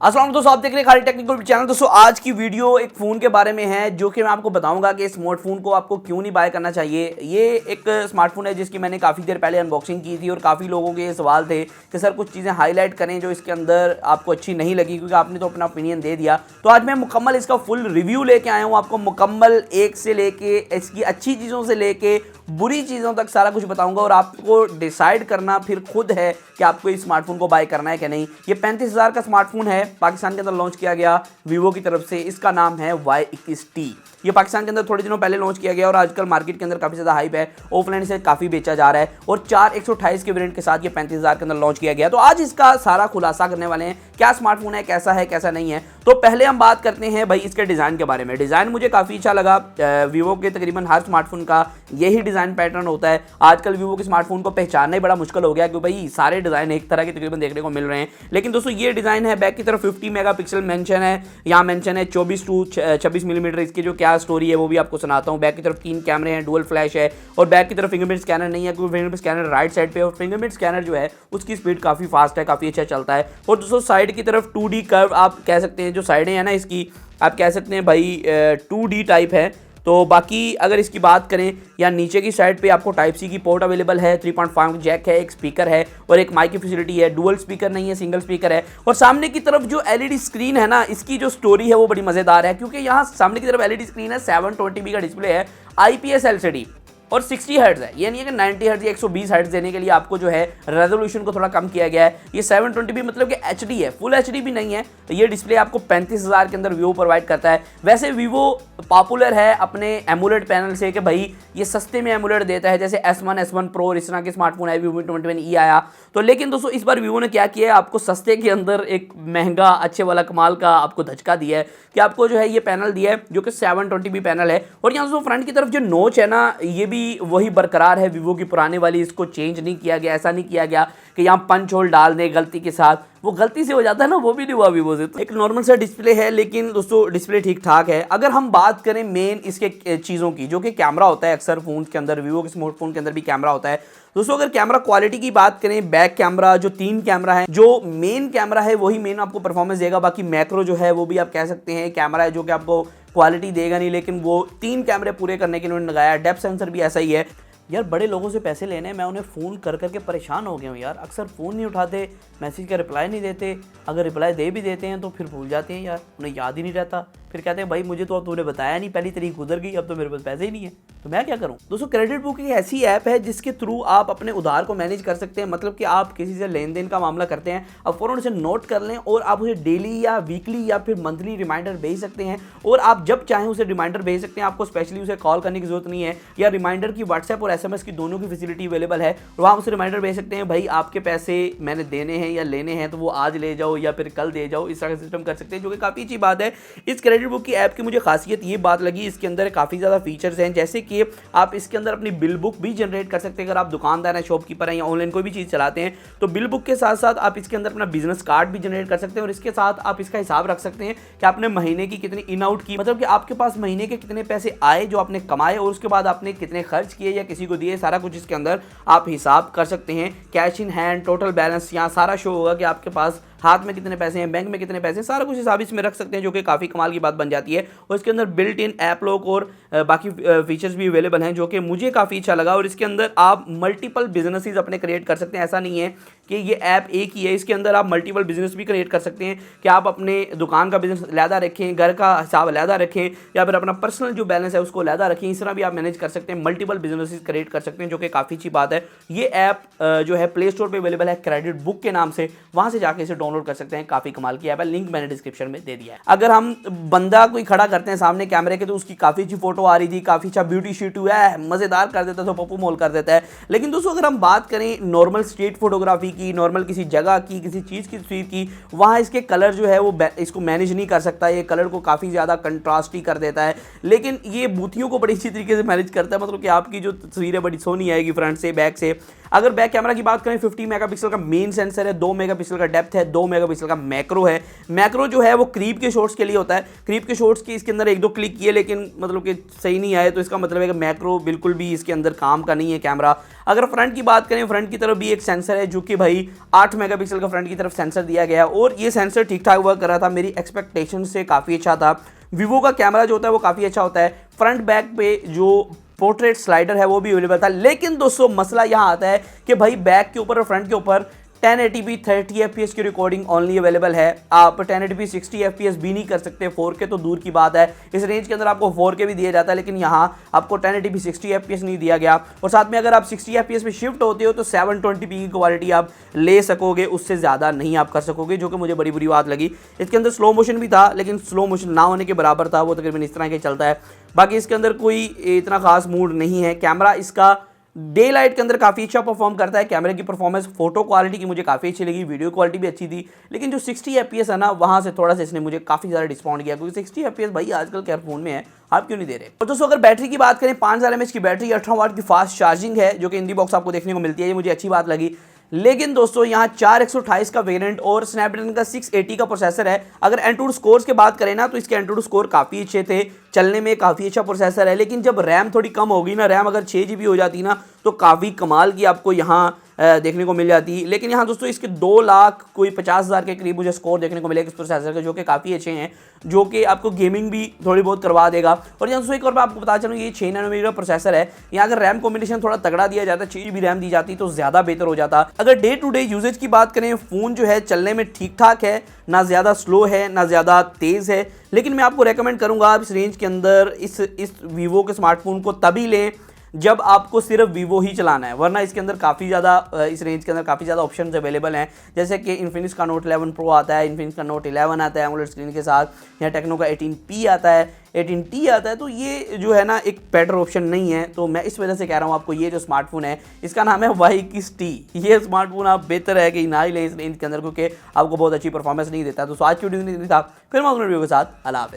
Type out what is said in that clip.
अस्सलाम दोस्तों, आप देख रहे हैं खालिद टेक्निकल चैनल। दोस्तों आज की वीडियो एक फ़ोन के बारे में है जो कि मैं आपको बताऊंगा कि स्मार्टफोन को आपको क्यों नहीं बाय करना चाहिए। ये एक स्मार्टफोन है जिसकी मैंने काफ़ी देर पहले अनबॉक्सिंग की थी और काफ़ी लोगों के ये सवाल थे कि सर कुछ चीज़ें हाईलाइट करें जो इसके अंदर आपको अच्छी नहीं लगी, क्योंकि आपने तो अपना ओपिनियन दे दिया। तो आज मैं मुकम्मल इसका फुल रिव्यू लेके आया हूँ, आपको मुकम्मल एक से लेके इसकी अच्छी चीज़ों से लेके बुरी चीज़ों तक सारा कुछ बताऊंगा और आपको डिसाइड करना फिर खुद है कि आपको इस स्मार्टफोन को बाय करना है कि नहीं। ये 35,000 का स्मार्टफोन है, पाकिस्तान के अंदर लॉन्च किया गया वीवो की तरफ से। इसका नाम है Y21T। ये पाकिस्तान के अंदर थोड़े दिनों पहले लॉन्च किया गया और आजकल मार्केट के अंदर काफ़ी ज़्यादा हाइप है, ऑफलाइन से काफ़ी बेचा जा रहा है और 4128 के वेरिएंट के साथ ये 35,000 के अंदर लॉन्च किया गया। तो आज इसका सारा खुलासा करने वाले हैं, क्या स्मार्टफोन है, कैसा नहीं है। तो पहले हम बात करते हैं भाई इसके डिज़ाइन के बारे में। डिज़ाइन मुझे काफ़ी अच्छा लगा। वीवो के तकरीबन हर स्मार्टफोन का यही डिज़ाइन पैटर्न होता है। आजकल वीवो के स्मार्टफोन को पहचानना ही बड़ा मुश्किल हो गया क्योंकि भाई सारे डिज़ाइन एक तरह के तकरीबन देखने को मिल रहे हैं। लेकिन दोस्तों ये डिज़ाइन है, बैक की तरफ 50 मेगापिक्सल मेंशन है, यहाँ मेंशन है 24 टू 26 मिलीमीटर। इसकी जो क्या स्टोरी है वो भी आपको सुनाता हूँ। बैक की तरफ 3 कैमरे हैं, डुअल फ्लैश है और बैक की तरफ फिंगरप्रिंट स्कैनर नहीं है क्योंकि फिंगरप्रिंट स्कैनर राइट साइड पे और फिंगरप्रिंट स्कैनर जो है उसकी स्पीड काफ़ी फास्ट है, काफ़ी अच्छा चलता है। और दोस्तों साइड की तरफ 2D कर्व आप कह सकते हैं, जो साइडें हैं ना इसकी आप कह सकते हैं भाई 2D टाइप है। तो बाकी अगर इसकी बात करें या नीचे की साइड पे आपको टाइप सी की पोर्ट अवेलेबल है, 3.5 जैक है, एक स्पीकर है और एक माइक की फैसिलिटी है। डुअल स्पीकर नहीं है, सिंगल स्पीकर है। और सामने की तरफ जो एलईडी स्क्रीन है ना, इसकी जो स्टोरी है वो बड़ी मज़ेदार है क्योंकि यहाँ सामने की तरफ एलईडी स्क्रीन है, 720p का डिस्प्ले है, IPS LCD और 60 हर्ट्ज है। ये नहीं है कि 90 हर्ट्ज या 120 हर्ट्ज देने के लिए आपको जो है रेजोल्यूशन को थोड़ा कम किया गया है। ये 720p मतलब कि HD है, फुल HD भी नहीं है। ये डिस्प्ले आपको 35,000 के अंदर वीवो प्रोवाइड करता है। वैसे वीवो पॉपुलर है अपने एमुलेट पैनल से कि भाई ये सस्ते में एमुलेट देता है, जैसे S1 Pro इस तरह के स्मार्टफोन है, वीवो 21E आया। तो लेकिन दोस्तों इस बार वीवो ने क्या किया है, आपको सस्ते के अंदर एक महंगा अच्छे वाला कमाल का आपको धचका दिया है कि आपको जो है ये पैनल दिया है जो कि 720p पैनल है। और यहाँ दोस्तों फ्रंट की तरफ जो नोच है ना, ये भी वही बरकरार है वीवो की पुराने वाली, इसको चेंज नहीं किया गया। ऐसा नहीं किया गया कि यहाँ पंच होल डाल दे गलती के साथ, वो गलती से हो जाता है ना, वो भी नहीं हुआ वीवो से। तो एक नॉर्मल सा डिस्प्ले है, लेकिन दोस्तों डिस्प्ले ठीक ठाक है। अगर हम बात करें मेन इसके चीज़ों की, जो कि कैमरा होता है अक्सर फ़ोन के अंदर, वीवो के स्मार्टफोन के अंदर भी कैमरा होता है। दोस्तों अगर कैमरा क्वालिटी की बात करें, बैक कैमरा जो 3 कैमरा है, जो मेन कैमरा है वही मेन आपको परफॉर्मेंस देगा। बाकी मैक्रो जो है वो भी आप कह सकते हैं कैमरा है जो कि आपको क्वालिटी देगा नहीं, लेकिन वो 3 कैमरे पूरे करने के लिए उन्होंने लगाया। डेप्थ सेंसर भी ऐसा ही है। यार बड़े लोगों से पैसे लेने, मैं उन्हें फ़ोन कर करके परेशान हो गया हूँ यार। अक्सर फ़ोन नहीं उठाते, मैसेज का रिप्लाई नहीं देते, अगर रिप्लाई दे भी देते हैं तो फिर भूल जाते हैं यार, उन्हें याद ही नहीं रहता। फिर कहते हैं भाई मुझे तो अब तूने बताया नहीं, पहली तारीख गुजर गई, अब तो मेरे पास पैसे ही नहीं है, तो मैं क्या करूं। दोस्तों क्रेडिट बुक एक ऐसी ऐप है जिसके थ्रू आप अपने उधार को मैनेज कर सकते हैं। मतलब कि आप किसी से लेन देन का मामला करते हैं, अब फ़ौरन उसे नोट कर लें और आप उसे डेली या वीकली या फिर मंथली रिमाइंडर भेज सकते हैं और आप जब चाहें उसे रिमाइंडर भेज सकते हैं। आपको स्पेशली उसे कॉल करने की जरूरत नहीं है, या रिमाइंडर की व्हाट्सएप और SMS की दोनों की फैसिलिटी अवेलेबल है। वहाँ उसे रिमाइंडर भेज सकते हैं, भाई आपके पैसे मैंने देने हैं या लेने हैं तो वो आज ले जाओ या फिर कल दे जाओ, इस तरह का सिस्टम कर सकते हैं, जो कि काफ़ी अच्छी बात है। इस क्रेडिट बुक की ऐप की मुझे खासियत ये बात लगी, इसके अंदर काफ़ी ज़्यादा फीचर्स हैं, जैसे कि आप इसके अंदर अपनी बिल बुक भी जनरेट कर सकते हैं। अगर आप दुकानदार हैं, शॉपकीपर हैं या ऑनलाइन कोई भी चीज़ चलाते हैं तो बिल बुक के साथ साथ आप इसके अंदर अपना बिजनेस कार्ड भी जनरेट कर सकते हैं और इसके साथ आप इसका हिसाब रख सकते हैं कि आपने महीने की कितनी इन आउट की, मतलब कि आपके पास महीने के कितने पैसे आए जो आपने कमाए और उसके बाद आपने कितने खर्च किए या किसी को दिए, सारा कुछ इसके अंदर आप हिसाब कर सकते हैं। Cash in hand, total balance यहाँ सारा शो होगा कि आपके पास हाथ में कितने पैसे हैं, बैंक में कितने पैसे हैं, सारा कुछ हिसाब इसमें रख सकते हैं, जो कि काफ़ी कमाल की बात बन जाती है। और इसके अंदर बिल्ट इन ऐप लॉक और बाकी फीचर्स भी अवेलेबल हैं, जो कि मुझे काफ़ी अच्छा लगा। और इसके अंदर आप मल्टीपल बिजनेसेस अपने क्रिएट कर सकते हैं। ऐसा नहीं है कि ये ऐप एक ही है, इसके अंदर आप मल्टीपल बिजनेस भी क्रिएट कर सकते हैं कि आप अपने दुकान का बिजनेस अलहदा रखें, घर का हिसाब अलहदा रखें या फिर अपना पर्सनल जो बैलेंस है उसको अलहदा रखें। इस तरह भी आप मैनेज कर सकते हैं, मल्टीपल बिजनेसेस क्रिएट कर सकते हैं, जो कि काफ़ी अच्छी बात है। ये ऐप जो है प्ले स्टोर पर अवेलेबल है क्रेडिट बुक के नाम से, वहाँ से जाके इसे डाउनलोड कर सकते हैं। काफ़ी कमाल की ऐप है, लिंक मैंने डिस्क्रिप्शन में दे दिया है। अगर हम बंदा कोई खड़ा करते हैं सामने कैमरे के तो उसकी काफ़ी अच्छी फोटो आ रही थी, काफ़ी अच्छा ब्यूटी शूट हुआ है, मज़ेदार कर देता है, तो पप्पू मोल कर देता है। लेकिन दोस्तों अगर हम बात करें नॉर्मल स्ट्रीट फोटोग्राफी की, नॉर्मल किसी जगह की, किसी चीज़ की तस्वीर की, वहाँ इसके कलर जो है वो इसको मैनेज नहीं कर सकता। ये कलर को काफ़ी ज़्यादा कंट्रास्टी कर देता है, लेकिन ये बूथियों को बड़ी अच्छी तरीके से मैनेज करता है। मतलब कि आपकी जो तस्वीर है बड़ी सोनी आएगी फ्रंट से, बैक से। अगर बैक कैमरा की बात करें 50 मेगापिक्सल का मेन सेंसर है, 2 मेगापिक्सल का डेप्थ है, 2 मेगापिक्सल का मैक्रो है। मैक्रो जो है वो क्रीप के शॉट्स के लिए होता है। क्रीप के शॉट्स की इसके अंदर 1-2 क्लिक किए लेकिन मतलब कि सही नहीं आए, तो इसका मतलब है कि मैक्रो बिल्कुल भी इसके अंदर काम का नहीं है कैमरा। अगर फ्रंट की बात करें, फ्रंट की तरफ भी एक सेंसर है जो कि भाई 8 मेगापिक्सल का फ्रंट की तरफ सेंसर दिया गया है और ये सेंसर ठीक ठाक वर्क कर रहा था, मेरी एक्सपेक्टेशन से काफ़ी अच्छा था। वीवो का कैमरा जो होता है वो काफ़ी अच्छा होता है। फ्रंट बैक पे जो पोर्ट्रेट स्लाइडर है वो भी अवेलेबल था, लेकिन दोस्तों मसला यहाँ आता है कि भाई बैक के ऊपर और फ्रंट के ऊपर 1080p 30 fps की रिकॉर्डिंग ओनली अवेलेबल है। आप 1080p 60 fps भी नहीं कर सकते, 4K तो दूर की बात है। इस रेंज के अंदर आपको 4K भी दिया जाता है, लेकिन यहाँ आपको 1080p 60 fps नहीं दिया गया। और साथ में अगर आप 60 fps पे शिफ्ट होते हो तो 720p की क्वालिटी आप ले सकोगे, उससे ज़्यादा नहीं आप कर सकोगे, जो कि मुझे बड़ी बुरी बात लगी। इसके अंदर स्लो मोशन भी था, लेकिन स्लो मोशन ना होने के बराबर था, वो तकरीबन इस तरह के चलता है। बाकी इसके अंदर कोई इतना खास मूड नहीं है। कैमरा इसका डे लाइट के अंदर काफ़ी अच्छा परफॉर्म करता है। कैमरे की परफॉर्मेंस फोटो क्वालिटी की मुझे काफ़ी अच्छी लगी, वीडियो क्वालिटी भी अच्छी थी, लेकिन जो 60 fps है ना, वहाँ से थोड़ा सा इसने मुझे काफ़ी ज़्यादा डिस्काउंट किया, क्योंकि 60 fps भाई आजकल के फोन में है, आप क्यों नहीं दे रहे। और दोस्तों अगर बैटरी की बात करें, 5000 mAh की बैटरी, 18 वाट की फास्ट चार्जिंग है, जो कि इन दी बॉक्स आपको देखने को मिलती है, ये मुझे अच्छी बात लगी। लेकिन दोस्तों यहाँ 4128 का वेरिएंट और स्नैपड्रैगन का 680 का प्रोसेसर है। अगर एंटूड स्कोर्स की बात करें ना, तो इसके एंटूड स्कोर काफ़ी अच्छे थे, चलने में काफ़ी अच्छा प्रोसेसर है। लेकिन जब रैम थोड़ी कम होगी ना, रैम अगर 6 GB हो जाती ना, तो काफ़ी कमाल की आपको यहाँ देखने को मिल जाती। लेकिन यहाँ दोस्तों इसके 2,50,000 के करीब मुझे स्कोर देखने को मिलेगा इस प्रोसेसर के, जो कि काफ़ी अच्छे हैं, जो कि आपको गेमिंग भी थोड़ी बहुत करवा देगा। और यहाँ दोस्तों एक और मैं आपको बता चलूँ, ये 6 नैनोमीटर प्रोसेसर है। यहाँ अगर रैम कॉम्बिनेशन थोड़ा तगड़ा दिया जाता, 6 GB रैम दी जाती तो ज़्यादा बेहतर हो जाता। अगर डे टू डे यूजेज की बात करें, फ़ोन जो है चलने में ठीक ठाक है, ना ज़्यादा स्लो है ना ज़्यादा तेज़ है। लेकिन मैं आपको रेकमेंड करूँगा आप इस रेंज के अंदर इस वीवो के स्मार्टफोन को तभी लें जब आपको सिर्फ वीवो ही चलाना है, वरना इसके अंदर काफ़ी ज़्यादा इस रेंज के अंदर काफ़ी ज़्यादा ऑप्शंस अवेलेबल हैं। जैसे कि इन्फिनिक्स का नोट 11 प्रो आता है, इन्फिनिक्स का नोट 11 आता है एमोलेड स्क्रीन के साथ, या टेक्नो का 18P आता है, 18T आता है। तो ये जो है ना एक बेटर ऑप्शन नहीं है, तो मैं इस वजह से कह रहा हूँ आपको, ये जो स्मार्टफोन है इसका नाम है Y21T। ये स्मार्टफोन आप बेहतर है कि ना ही लें इस रेंज के अंदर, क्योंकि आपको बहुत अच्छी परफॉर्मेंस नहीं देता। तो आज की वीडियो नहीं था, फिर मैं अपने वीडियो के साथ अल्लाह हाफ़िज़।